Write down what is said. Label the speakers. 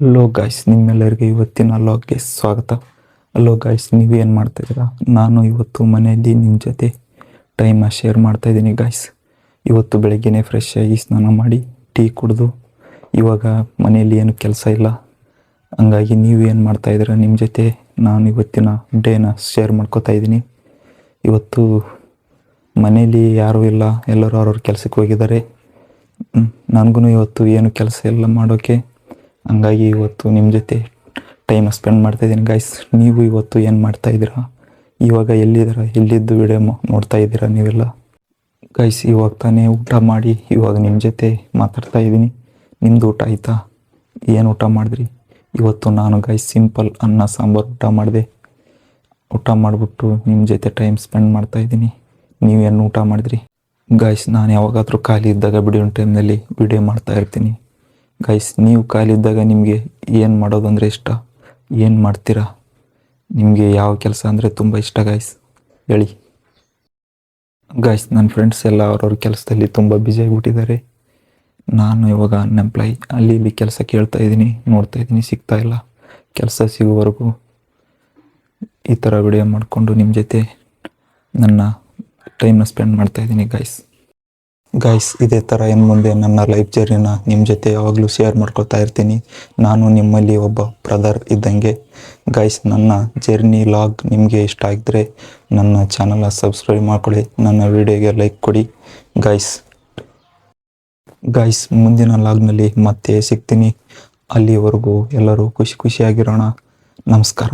Speaker 1: Hello guys, ನಿಮ್ಮೆಲ್ಲರಿಗೆ ಇವತ್ತಿನ ಲಾಗ್ಗೆ ಸ್ವಾಗತ. Hello guys, ನೀವೇನು ಮಾಡ್ತಾಯಿದ್ದೀರಾ? ನಾನು ಇವತ್ತು ಮನೆಯಲ್ಲಿ ನಿಮ್ಮ ಜೊತೆ ಟೈಮ್ನ ಶೇರ್ ಮಾಡ್ತಾಯಿದ್ದೀನಿ ಗಾಯ್ಸ್. ಇವತ್ತು ಬೆಳಗ್ಗೆನೇ ಫ್ರೆಶ್ ಆಗಿ ಸ್ನಾನ ಮಾಡಿ ಟೀ ಕುಡಿದು ಇವಾಗ ಮನೆಯಲ್ಲಿ ಏನು ಕೆಲಸ ಇಲ್ಲ, ಹಂಗಾಗಿ ನೀವೇನು ಮಾಡ್ತಾಯಿದ್ದೀರಾ? ನಿಮ್ಮ ಜೊತೆ ನಾನು ಇವತ್ತಿನ ಡೇನ ಶೇರ್ ಮಾಡ್ಕೋತಾ ಇದ್ದೀನಿ. ಇವತ್ತು ಮನೇಲಿ ಯಾರೂ ಇಲ್ಲ, ಎಲ್ಲರೂ ಅವ್ರವ್ರ ಕೆಲಸಕ್ಕೆ ಹೋಗಿದ್ದಾರೆ. ನನಗೂ ಇವತ್ತು ಏನು ಕೆಲಸ ಇಲ್ಲ ಮಾಡೋಕ್ಕೆ, ಹಂಗಾಗಿ ಇವತ್ತು ನಿಮ್ಮ ಜೊತೆ ಟೈಮ್ ಸ್ಪೆಂಡ್ ಮಾಡ್ತಾಯಿದ್ದೀನಿ ಗಾಯ್ಸ್. ನೀವು ಇವತ್ತು ಏನು ಮಾಡ್ತಾಯಿದ್ದೀರಾ? ಇವಾಗ ಎಲ್ಲಿದ್ದೀರಾ? ಎಲ್ಲಿದ್ದು ವಿಡಿಯೋ ನೋಡ್ತಾ ಇದ್ದೀರಾ ನೀವೆಲ್ಲ ಗಾಯ್ಸ್? ಇವಾಗ ತಾನೇ ಊಟ ಮಾಡಿ ಇವಾಗ ನಿಮ್ಮ ಜೊತೆ ಮಾತಾಡ್ತಾ ಇದ್ದೀನಿ. ನಿಮ್ಮದು ಊಟ ಆಯಿತಾ? ಏನು ಊಟ ಮಾಡಿದ್ರಿ? ಇವತ್ತು ನಾನು ಗಾಯ್ಸ್ ಸಿಂಪಲ್ ಅನ್ನ ಸಾಂಬಾರು ಊಟ ಮಾಡಿದೆ. ಊಟ ಮಾಡಿಬಿಟ್ಟು ನಿಮ್ಮ ಜೊತೆ ಟೈಮ್ ಸ್ಪೆಂಡ್ ಮಾಡ್ತಾಯಿದ್ದೀನಿ. ನೀವೇನು ಊಟ ಮಾಡಿದ್ರಿ ಗಾಯ್ಸ್? ನಾನು ಯಾವಾಗಾದರೂ ಖಾಲಿ ಇದ್ದಾಗ ಬಿಡಿಯೋ ಟೈಮ್ನಲ್ಲಿ ವಿಡಿಯೋ ಮಾಡ್ತಾ ಇರ್ತೀನಿ ಗಾಯ್ಸ್. ನೀವು ಖಾಲಿ ಇದ್ದಾಗ ನಿಮಗೆ ಏನು ಮಾಡೋದು ಅಂದರೆ ಇಷ್ಟ? ಏನು ಮಾಡ್ತೀರಾ? ನಿಮಗೆ ಯಾವ ಕೆಲಸ ಅಂದರೆ ತುಂಬ ಇಷ್ಟ ಗಾಯ್ಸ್? ಹೇಳಿ ಗಾಯ್ಸ್. ನನ್ನ ಫ್ರೆಂಡ್ಸ್ ಎಲ್ಲ ಅವ್ರವ್ರ ಕೆಲಸದಲ್ಲಿ ತುಂಬ ಬ್ಯುಸಿ ಆಗಿಬಿಟ್ಟಿದ್ದಾರೆ. ನಾನು ಇವಾಗ ಅನ್ಎಂಪ್ಲಾಯ್, ಅಲ್ಲಿ ಇಲ್ಲಿ ಕೆಲಸ ಕೇಳ್ತಾ ಇದ್ದೀನಿ, ನೋಡ್ತಾ ಇದ್ದೀನಿ, ಸಿಗ್ತಾ ಇಲ್ಲ. ಕೆಲಸ ಸಿಗೋವರೆಗೂ ಈ ಥರ ವಿಡಿಯೋ ಮಾಡಿಕೊಂಡು ನಿಮ್ಮ ಜೊತೆ ನನ್ನ ಟೈಮ್ನ ಸ್ಪೆಂಡ್ ಮಾಡ್ತಾಯಿದ್ದೀನಿ ಗಾಯ್ಸ್. ಇದೇ ಥರ ಇನ್ನು ಮುಂದೆ ನನ್ನ ಲೈಫ್ ಜರ್ನಿನ ನಿಮ್ಮ ಜೊತೆ ಯಾವಾಗಲೂ ಶೇರ್ ಮಾಡ್ಕೊತಾ ಇರ್ತೀನಿ. ನಾನು ನಿಮ್ಮಲ್ಲಿ ಒಬ್ಬ ಬ್ರದರ್ ಇದ್ದಂಗೆ ಗಾಯ್ಸ್. ನನ್ನ ಜರ್ನಿ ಲಾಗ್ ನಿಮಗೆ ಇಷ್ಟ ಆಗಿದ್ರೆ ನನ್ನ ಚಾನಲ್ನ ಸಬ್ಸ್ಕ್ರೈಬ್ ಮಾಡ್ಕೊಳ್ಳಿ, ನನ್ನ ವಿಡಿಯೋಗೆ ಲೈಕ್ ಕೊಡಿ ಗಾಯ್ಸ್. ಮುಂದಿನ ಲಾಗ್ನಲ್ಲಿ ಮತ್ತೆ ಸಿಗ್ತೀನಿ. ಅಲ್ಲಿವರೆಗೂ ಎಲ್ಲರೂ ಖುಷಿಯಾಗಿರೋಣ. ನಮಸ್ಕಾರ.